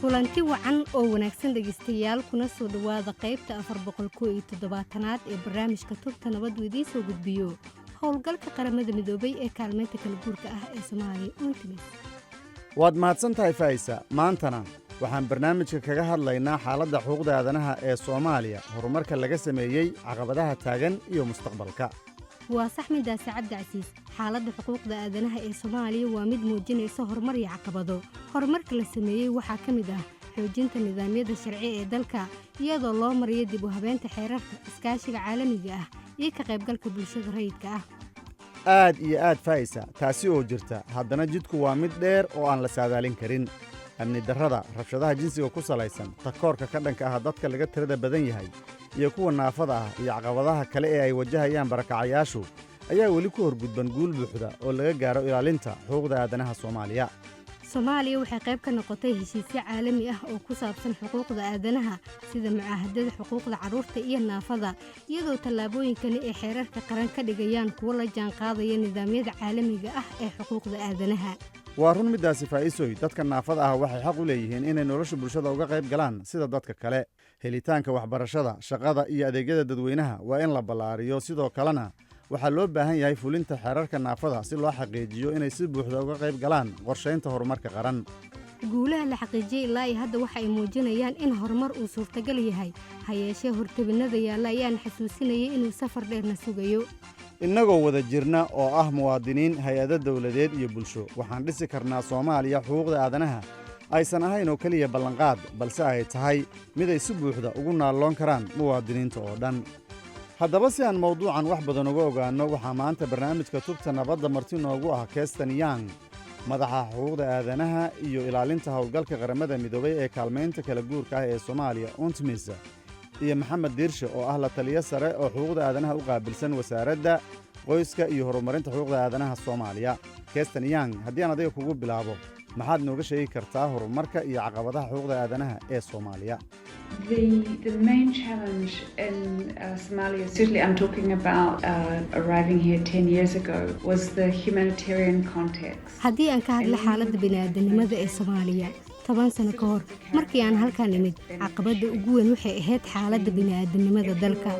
kulanti wacan oo wanaagsan dhageystayaal kuna soo dhawaada qaybta 417aad ee barnaamijka Tubta Nabaddu idiin soo gudbiyo howlgalka qaramada midoobay ee kaalmeynta kala guurka ah ee Soomaaliya UNTMIS. waad mahadsantahay Faisa. maantana waxaan barnaamijka kaga hadlaynaa xaaladda xuquuqda aadanaha ee Soomaaliya, horumarka laga sameeyay, caqabadaha taagan iyo mustaqbalka. waa saxmidaasi cabdi casiis. xaaladda xuquuqda aadanaha ee Soomaaliya waa mid muujinaysa horumar iyo caqabado. horumarka la sameeyay waxaa ka mid ah xoojinta nidaamyada sharci ee dalka iyadoo loo mariyo dib u habeynta xeerarka iskaashiga caalamiga ah iyo ka qaybgalka bulshada rayidka ah. aad iyo aad Faisa, taasi oo jirta haddana jidku waa mid dheer oo aan la saadaalin karin. amni darrada, rabshadaha jinsiga ku salaysan, takoorka ka dhanka ah dadka laga tirada badan yahay iyo kuwa naafada ah iyo caqabadaha kale ee ay wajahayaan barakacayaashu ayaa weli ku horgudban guul buuxda oo laga gaaro ilaalinta xuquuqda aadanaha Soomaaliya. Soomaaliya waxay qayb ka noqotay heshiisyo caalami ah oo ku saabsan xuquuqda aadanaha sida mucaahadada xuquuqda carruurta iyo naafada, iyadoo tallaabooyinkani ay xeerarka qaran ka dhigayaan kuwo la jaanqaadaya nidaamyada caalamiga ah ee xuquuqda aadanaha. waa run midaasi Faisoy, dadka naafada ah waxay xaq u leeyihiin inay nolosha bulshada uga qayb galaan sida dadka kale. helitaanka waxbarashada, shaqada iyo adeegyada dadweynaha waa in la ballaariyo. sidoo kalena waxaa loo baahan yahay fulinta xeerarka naafada si loo xaqiijiyo inay si buuxda uga qayb galaan qorshaynta horumarka qaran. guulaha la xaqiijiyay ilaa iyo hadda waxa ay muujinayaan in horumar uu suurtagal yahay, ha yeeshee hortabinada yaalla ayaan xasuusinayay inuu safar dheerna sugayo. innagoo wada jirna oo ah muwaadiniin, hay-ado dawladeed iyo bulsho, waxaan dhisi karnaa Soomaaliya xuquuqda aadanaha aysan ahayn oo keliya ballanqaad, balse ay tahay mid ay si buuxda ugu naalloon karaan muwaadiniinta oo dhan. haddaba si aan mawduucan wax badan uga ogaanno, waxaa maanta barnaamijka Tubta Nabadda marti noogu ah Kirsten Young, madaxa xuquuqda aadanaha iyo ilaalinta howlgalka qaramada midoobay ee kaalmeynta kala guurka ah ee Soomaaliya UNTMIS, iyo Maxamed Diirshe oo ah la taliye sare oo xuquuqda aadanaha u qaabilsan wasaaradda qoyska iyo horumarinta xuquuqda aadanaha Soomaaliya. Kirsten Young, haddii aan adiga kugu bilaabo, maxaad nooga sheegi kartaa horumarka iyo caqabadaha xuquuqda aadanaha ee Soomaaliya? The main challenge in Somalia, certainly I'm talking about arriving here 10 years ago, was the humanitarian context. haddii aan ka hadlo xaaladda bini'aadanimada ee Soomaaliya 10 sano ka hor markii aan halkaan imid, caqabadda ugu weyn waxay ahayd xaaladda bini'aadanimada dalka.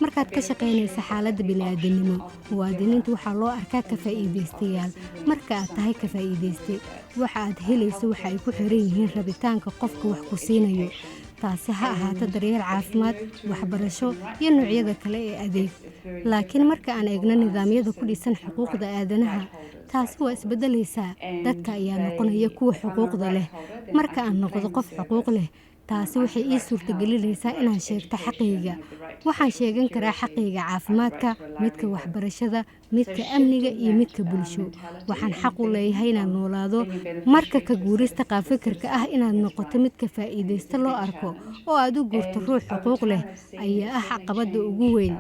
markaad ka shaqaynaysa xaaladda bini'aadanimo, muwaadiniinta waxaa loo arkaa ka faa'iidaystayaal. marka aad tahay ka faa'iidaystay, waxa aad helayso waxa ay ku xiran yihiin rabitaanka qofka wax ku siinayo, taasi ha ahaato daryeel caafimaad, waxbarasho iyo noocyada kale ee adeeg. laakiin marka aan eegno nidaamyada ku dhisan xuquuqda aadanaha, taasi waa isbedelaysaa. dadka ayaa noqonaya kuwa xuquuqda leh. marka aan noqdo qof xuquuq leh, taasi waxay ii suurtagelinaysaa inaan sheegto xaqayga. waxaan sheegan karaa xaqayga caafimaadka, midka waxbarashada, midka amniga iyo midka bulsho. waxaan xaq u leeyahay inaan noolaado. marka ka guurista qaabfikirka ah inaad noqoto midka faa'iidaysta loo arko oo aad u guurto ruux xuquuq leh ayaa ah caqabadda ugu weyn.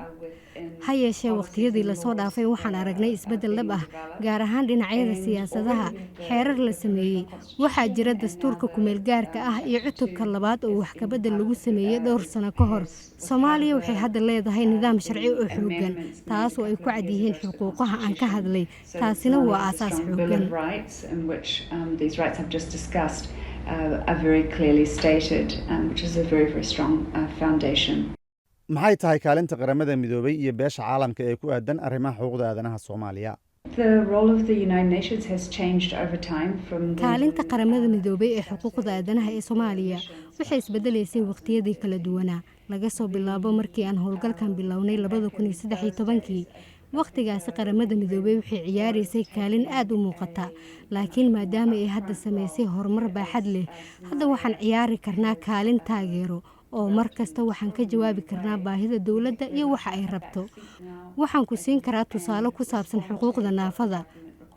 ha yeeshee waqtiyadii lasoo dhaafay waxaan aragnay isbeddel dhab ah, gaar ahaan dhinacyada siyaasadaha. xeerar la sameeyey, waxaa jira dastuurka kumeelgaarka ah iyo cutubka 2 oo wax ka beddel lagu sameeyey dhowr sano ka hor. Soomaaliya waxay hadda leedahay nidaam sharci oo xooggan, taas oo ay ku cad yihiin xuquuqaha aan ka hadlay. taasina waa aasaas xooggan. Are very clearly stated, which is a very, very strong foundation. maxay tahay kaalinta qaramada midoobay iyo beesha caalamka ee ku aadan arrimaha xuquuqda aadanaha Soomaaliya? The role of the United Nations has changed over time from kaalinta qaramada midoobay ee xuquuqda aadanaha ee Soomaaliya waxay isbedelaysay waqtiyadii kala duwanaa, laga soo bilaabo markii aan howlgalkan bilownay 2013. waqtigaasi qaramada midoobay waxay ciyaaraysay kaalin aad u muuqata, laakiin maadaama ay hadda samaysay horumar baaxad leh, hadda waxaan ciyaari karnaa kaalin taageero oo mar kasta waxaan ka jawaabi karnaa baahida dawladda iyo waxa ay rabto. waxaan ku siin karaa tusaale ku saabsan xuquuqda naafada.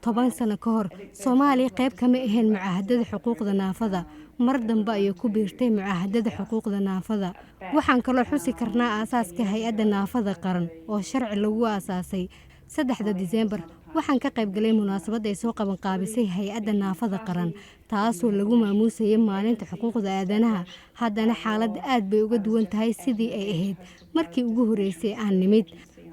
10 sano ka hor, Soomaaliya qayb kama ahayn mucaahadada xuquuqda naafada. mar dambe ayay ku biirtay mucaahadada xuquuqda naafada. waxaan kaloo xusi karnaa aasaaska hay-adda naafada qaran oo sharci lagu aasaasay 3 Diseembar. waxaan ka qayb galay munaasabad ay soo qaban qaabisay hay-adda naafada qaran, taasoo lagu maamuusayay maalinta xuquuqda aadanaha. Haddana xaaladda aad bay uga duwan tahay sidii ay ahayd markii ugu horreysay aan nimid.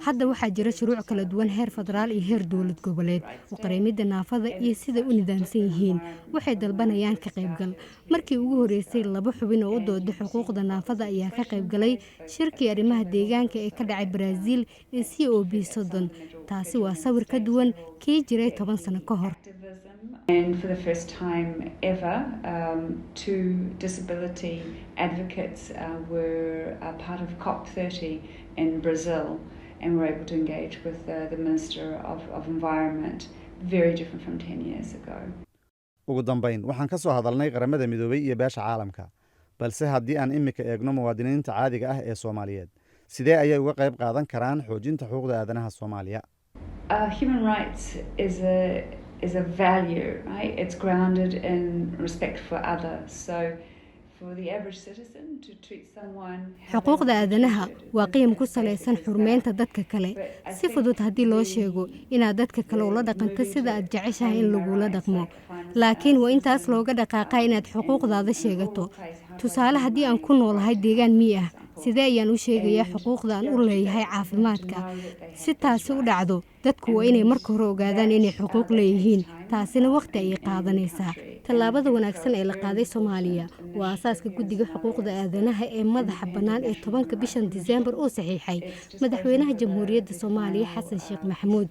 hadda waxaa jira shuruuc kala duwan heer federaal iyo heer dowlad goboleed. Qareemida naafada iyo sida u nidaamsan yihiin waxay dalbanayaan ka qaybgal. Markii ugu horeysay 2 xubin oo u dooda xuquuqda naafada ayaa ka qaybgalay shirkii arrimaha deegaanka ee ka dhacay Brazil ee COP30. taasi waa sawir ka duwan kii jiray 10 sano ka hor. And for the first time ever, two disability advocates were a part of COP30 in Brazil, and were able to engage with the Minister of Environment, very different from 10 years ago. ugu dambayn waxaan ka soo hadalnay qaramada midoobay iyo beesha caalamka, balse haddii aan imika eegno muwaadiniinta caadiga ah ee Soomaaliyeed, sidee ayay uga qayb qaadan karaan xoojinta xuquuqda aadanaha Soomaaliya? Human rights is a value, right? It's grounded in respect for others. So for the average citizen to treat someone xuquuqda aadanaha waa qiyam ku salaysan xurmeynta dadka kale. Si fudud haddii loo sheego inaad dadka kale ula dhaqanto sida aad jeceshahay in lagula dhaqmo, laakiin waa intaas looga dhaqaaqaa inaad xuquuqdaada sheegato. tusaale haddii aan ku noolahay deegaan miyi ah, sidee ayaan u sheegayaa xuquuqda aan u leeyahay caafimaadka? Si taasi u dhacdo, dadku waa inay marka hore ogaadaan inay xuquuq leeyihiin. taasina waqti ayay qaadanaysaa. tallaabada wanaagsan ee la qaaday Soomaaliya waa aasaaska guddiga xuquuqda aadanaha ee madaxa bannaan ee 10 bishan Diseembar uu saxiixay madaxweynaha Jamhuuriyadda Soomaaliya Xasan Sheekh Maxamuud.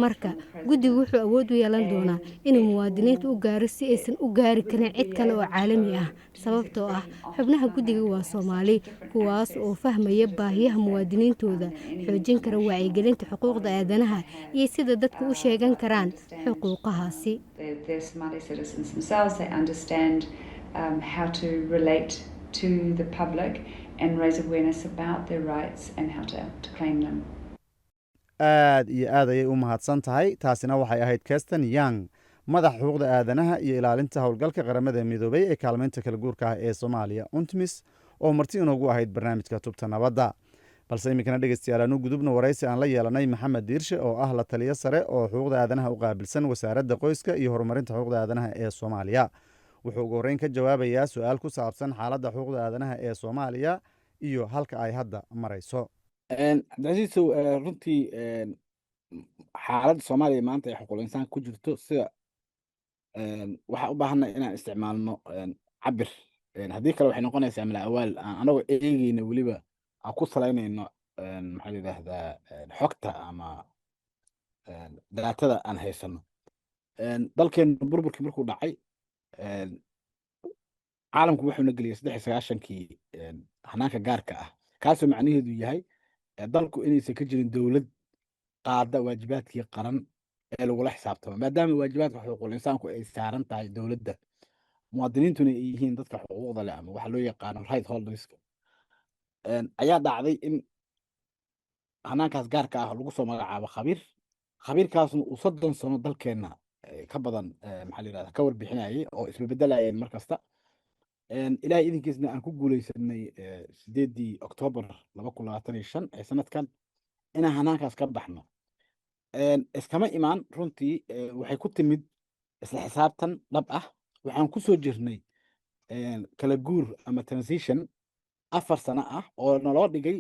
marka guddigu wuxuu awood u yeelan doonaa inuu muwaadiniinta u gaaro si aysan u gaari karin cid kale oo caalami ah, sababtoo ah xubnaha guddiga waa Soomaali, kuwaas oo fahmaya baahiyaha muwaadiniintooda, xoojin kara wacyigelinta xuquuqda aadanaha iyo sida dadku u sheegan karaan xuquuqahaasi. They're Somali citizens themselves. They understand how to relate to the public and raise awareness about their rights and how to claim them. aad iyo aad ayay u mahadsan tahay. taasina waxay ahayd Kirsten Young, madaxa xuquuqda aadanaha iyo ilaalinta howlgalka qaramada midoobay ee kaalmeynta kala guurka ah ee Soomaaliya UNTMIS, oo marti inoogu ahayd barnaamijka Tubta Nabadda. balse iminkana dhegeystayaal aanu gudubno waraysi aan la yeelanay Maxamed Diirshe oo ah la taliye sare oo xuquuqda aadanaha u qaabilsan wasaaradda qoyska iyo horumarinta xuquuqda aadanaha ee Soomaaliya. wuxuu ugu horreyn ka jawaabayaa su-aal ku saabsan xaaladda xuquuqda aadanaha ee Soomaaliya iyo halka ay hadda marayso. cabdicasiisow runtii xaaladda Soomaaliya maanta ay xuquuqul insaanka ku jirto sida waxaa u baahannahay inaan isticmaalno cabir. haddii kale waxay noqonaysaa mala awaal anagoo eegeyna weliba aan ku salaynayno maxaa la yidhaahdaa xogta ama daatada aan haysano. dalkeena burburkii markuu dhacay caalamku wuxuuna geliyay 93-kii hanaanka gaarka ah, kaasoo macnaheedu yahay dalku inaysan ka jirin dowlad qaada waajibaadkii qaran ee lagula xisaabtamo, maadaama waajibaadka xuquuqul insaanku ay saaran tahay dowladda, muwaadiniintuna ay yihiin dadka xuquuqda leh ama waxa loo yaqaano right holderska. ayaa dhacday in hanaankaas gaarka ah lagu soo magacaabo khabiirkaasna uu 30 sano dalkeena ka badan maxaa la yidhahdaa ka warbixinayay oo isbebedelayeen mar kasta. ilaahay idinkiisna aan ku guuleysanay 8 Oktoobar 2025 ee sanadkan inaan hanaankaas ka baxno. iskama imaan runtii waxay ku timid isla xisaabtan dhab ah. waxaan ku soo jirnay kala guur ama transition 4 sano ah oo naloo dhigay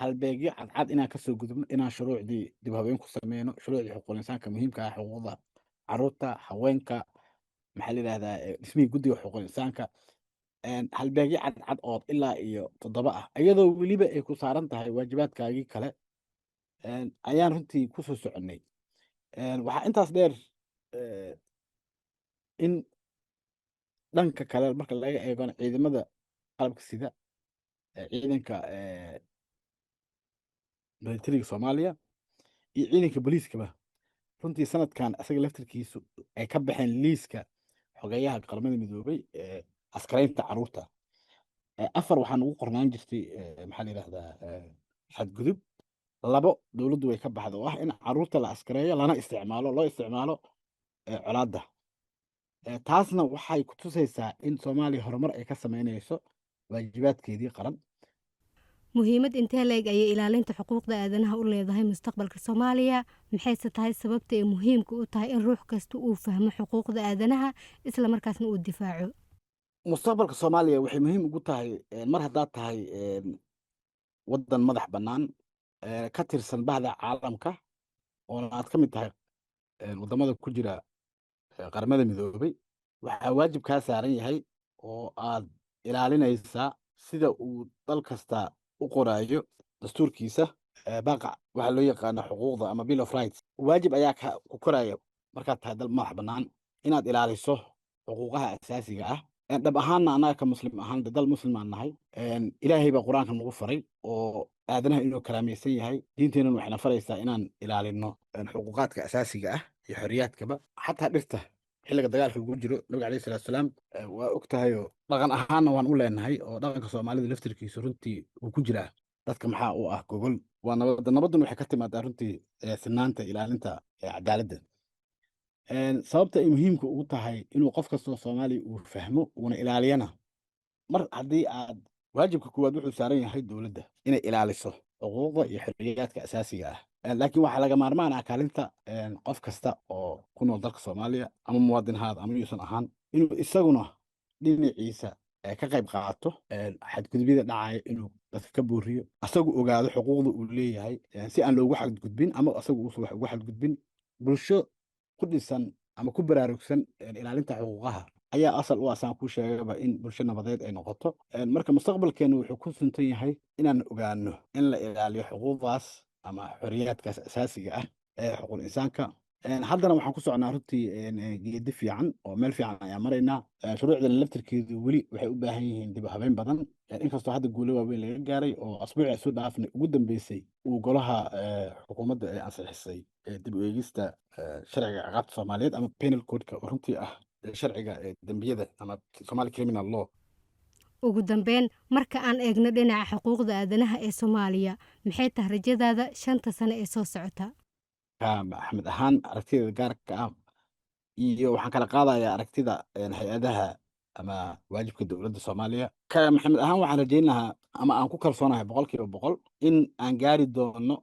halbeegyo cadcad inaan ka soo gudubno, inaan shuruucdii dib habeen ku sameyno, shuruucdii xuquuqul insaanka muhiimka ah, xuquuqda carruurta, haweenka, maxaa la yidhahdaa dhismihii guddiga xuquuqul insaanka, halbeegyo cadcad oo ilaa iyo 7 ah, iyadoo weliba ay ku saaran tahay waajibaadkaagii kale. ayaan runtii ku soo soconnay. waxaa intaas dheer in dhanka kale marka laga eegona ciidamada qalabka sida ciidanka militariga Soomaaliya iyo ciidanka booliiskaba runtii sanadkan asaga laftirkiisu ay ka baxeen liiska xogeyaha qaramada midoobay askaraynta carruurta. 4 waxaan ugu qornaan jirtay maxaa la yidhahdaa xadgudub. 2 dowladdu way ka baxda oo ah in carruurta la askareeyo lana loo isticmaalo colaadda. taasna waxay ku tusaysaa in Soomaaliya horumar ay ka sameynayso waajibaadkeedii qaran. muhiimad intee leeg ayay ilaalinta xuquuqda aadanaha u leedahay mustaqbalka Soomaaliya maxayse tahay sababta ay muhiimka u tahay in ruux kasta uu fahmo xuquuqda aadanaha isla markaasna uu difaaco mustaqbalka Soomaaliya waxay muhiim ugu tahay mar haddaad tahay waddan madax bannaan ka tirsan bahda caalamka oo aad ka mid tahay waddamada ku jira qaramada midoobay waxaa waajib kaa saaran yahay oo aad ilaalinaysaa sida uu dal kasta u qoraayo dastuurkiisa baqa waxaa loo yaqaano xuquuqda ama bill of rights waajib ayaa ku koraya markaad tahay dal madax bannaan inaad ilaaliso xuquuqaha asaasiga ah dhab ahaanna annaga ka muslim ahaan dal muslim aan nahay ilaahay baa qur-aanka nagu faray oo aadanaha inuu karaamaysan yahay diinteennan waxayna faraysaa inaan ilaalino xuquuqaadka asaasiga ah iyo xorriyaadkaba xataa dhirta xilliga dagaalka lagu jiro nabiga calayhi salaatu wasalaam waa og tahayoo dhaqan ahaanna waan u leenahay oo dhaqanka soomaalida laftirkiisu runtii uu ku jiraa dadka maxaa u ah gogol waa nabadda nabadduna waxay ka timaadaa runtii sinaanta ilaalinta cadaaladda sababta ay muhiimka ugu tahay inuu qof kastoo Soomaaliya uu fahmo uuna ilaaliyana mar haddii aad waajibka koowaad wuxuu saaran yahay dowladda inay ilaaliso xuquuqda iyo xorriyaadka asaasiga ah laakiin waxaa laga maarmaan ah kaalinta qof kasta oo ku nool dalka Soomaaliya ama muwaadin ahaad ama yuusan ahaan inuu isaguna dhinaciisa ka qayb qaato xadgudubyada dhacaya inuu dadka ka booriyo asagu ogaado xuquuqda uu leeyahay si aan loogu xadgudbin ama asagu uusan wax ugu xadgudbin bulsho ku dhisan ama ku baraarugsan ilaalinta xuquuqaha ayaa asal u asaan ku sheegaba in bulsho nabadeed ay noqoto marka mustaqbalkeenu wuxuu ku suntan yahay inaan ogaano in la ilaaliyo xuquuqdaas ama xorriyaadkaas asaasiga ah ee xuquuq insaanka haddana waxaan ku socnaa runtii geedi fiican oo meel fiican ayaa maraynaa shuruucdan laftirkeedu weli waxay u baahan yihiin dib u habeyn badan inkastoo hadda guulo waaweyn laga gaaray oo asbuucii soo dhaafnay ugu dambeysay uu golaha xukuumadda ay ansixisay dib u eegista sharciga ciqaabta Soomaaliyeed ama penal code-ka oo runtii ah sharciga dembiyada ama Somali criminal law ugu dambeyn marka aan eegno dhinaca xuquuqda aadanaha ee Soomaaliya maxay tahay rajadaada 5 sano ee soo socota axmed ahaan aragtida gaarka ah iyo waxaan kala qaadayaa aragtida hay-adaha ama waajibka dowladda Soomaaliya ka maxamed ahaan waxaan rajayn lahaa ama aan ku kalsoonahay 100% in aan gaari doono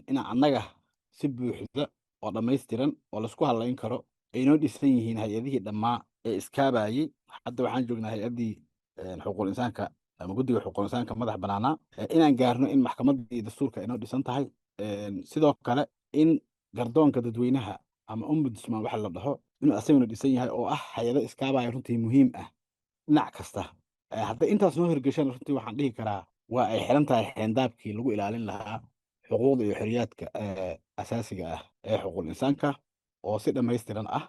inaan annaga si buuxda oo dhammaystiran oo la isku halayn karo ay noo dhisan yihiin hay-adihii dhammaa ee iskaabayay hadda waxaan joognaa hay-addii xuquuqul insaanka ama guddiga xuquuqul insaanka madax bannaanaa inaan gaarno in maxkamaddii dastuurka ay noo dhisan tahay sidoo kale in gardoonka dadweynaha ama ombudsman waxa la dhaho inuu asaguna dhisan yahay oo ah hay-ado iskaabaya runtii muhiim ah dhinac kasta hadday intaas noo hirgashaan runtii waxaan dhihi karaa waa ay xiran tahay xeendaabkii lagu ilaalin lahaa xuquuqda iyo xorriyaadka asaasiga ah ee xuquuqul insaanka oo si dhammaystiran ah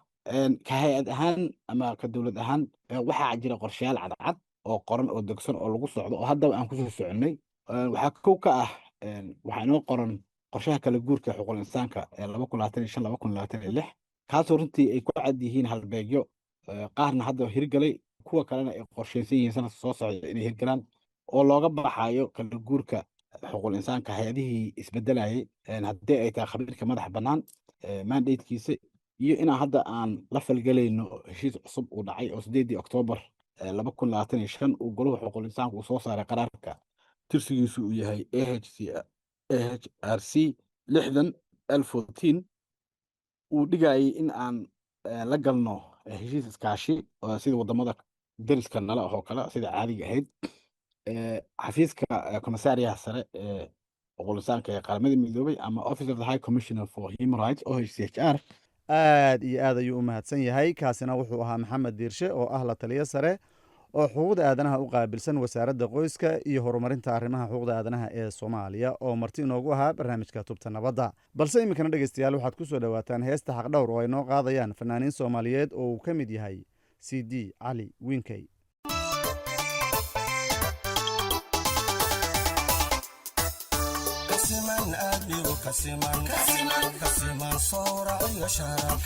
ka hay-ad ahaan ama ka dowlad ahaan waxaa jira qorshayaal cadcad oo qoran oo degsan oo lagu socdo oo haddaba aan kusoo soconnay waxaa kow ka ah waxaa inoo qoran qorshaha kala guurka xuquuqul insaanka ee 2025-2026 kaasoo runtii ay ku cad yihiin halbeegyo qaarna hadda hirgalay kuwa kalena ay qorshaysan yihiin sanadka soo socda inay hirgalaan oo looga baxayo kala guurka xuquuqul insaanka hay-adihii isbedelayay haddii ay tahay khabiirka madax bannaan mandatekiisa iyo inaan hadda aan la falgelayno heshiis cusub uu dhacay oo 8 Oktoobar 2025 uu golaha xuquuqul insaanka uu soo saaray qaraarka tirsigiisu uu yahay AHRC 6014 uu dhigayay in aan la galno heshiis iskaashi oo sida wadamada dariska nala oo kale sida caadiga ahayd xafiiska komisaariyaha sare ee xuquuqul insaanka ee qaramada midoobay ama Office of the High Commissioner for Human Rights OHCHR aad iyo aad ayuu u mahadsan yahay kaasina wuxuu ahaa maxamed diirshe oo ah la taliyo sare oo xuquuqda aadanaha u qaabilsan wasaaradda qoyska iyo horumarinta arrimaha xuquuqda aadanaha ee Soomaaliya oo marti inoogu ahaa barnaamijka tubta nabadda balse iminkana dhegeystayaal waxaad ku soo dhawaataan heesta xaqdhowr oo ay noo qaadayaan fanaaniin Soomaaliyeed oo uu ka mid yahay CD Cali Winkey kasiman soora iyo sharaf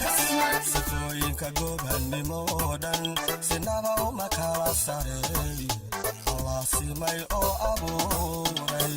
sifooyinka goobannimo dhan sinaba uma kala sarey allah simay oo abuuray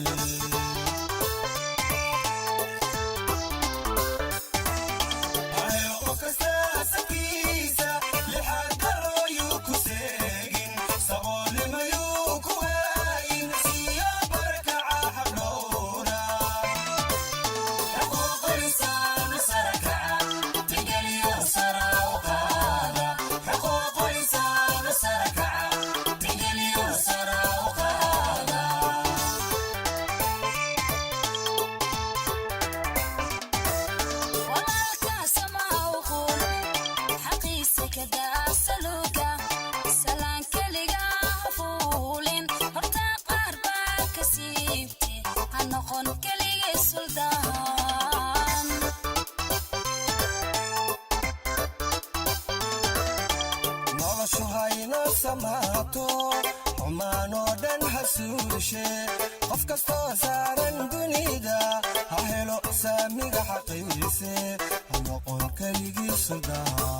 xumaanoo dhan ha suulishe qof kastoo saaran dunida ha helo saamiga xaqiise ha noqon keligiisu daa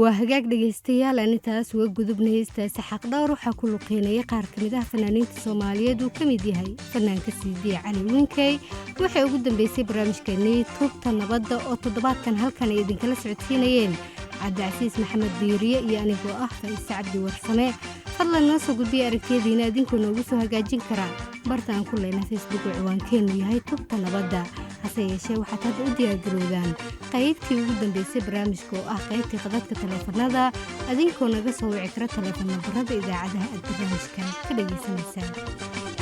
waa hagaag dhegaystayaal anintaas uga gudubna heestaasi xaqdhowr waxaa ku luqeynaya qaar ka mid ah fanaaniinta soomaaliyeed uu ka mid yahay fanaanka siidiya cali winkey waxay ugu dambeysay barnaamijkeenii tubta nabadda oo toddobaadkan halkan ay idinkala socodsiinayeen cabdicasiis maxamed diiriye iyo anigoo ah fa'iise cabdi warsame fadlan noo soo gudbiya aragtiyadiina idinkoo noogu soo hagaajin karaa barta aan ku leyna facebook oo ciwaankeennu yahay tubta nabadda hase yeeshee waxaad hadda u diyaargaroodaan qaybtii ugu dambeysay barnaamijka oo ah qaybtii qadadka taleefanada adinkoo naga soo wici kara taleefan nambarada idaacadaha aad barnaamijkan ka dhegaysanaysaan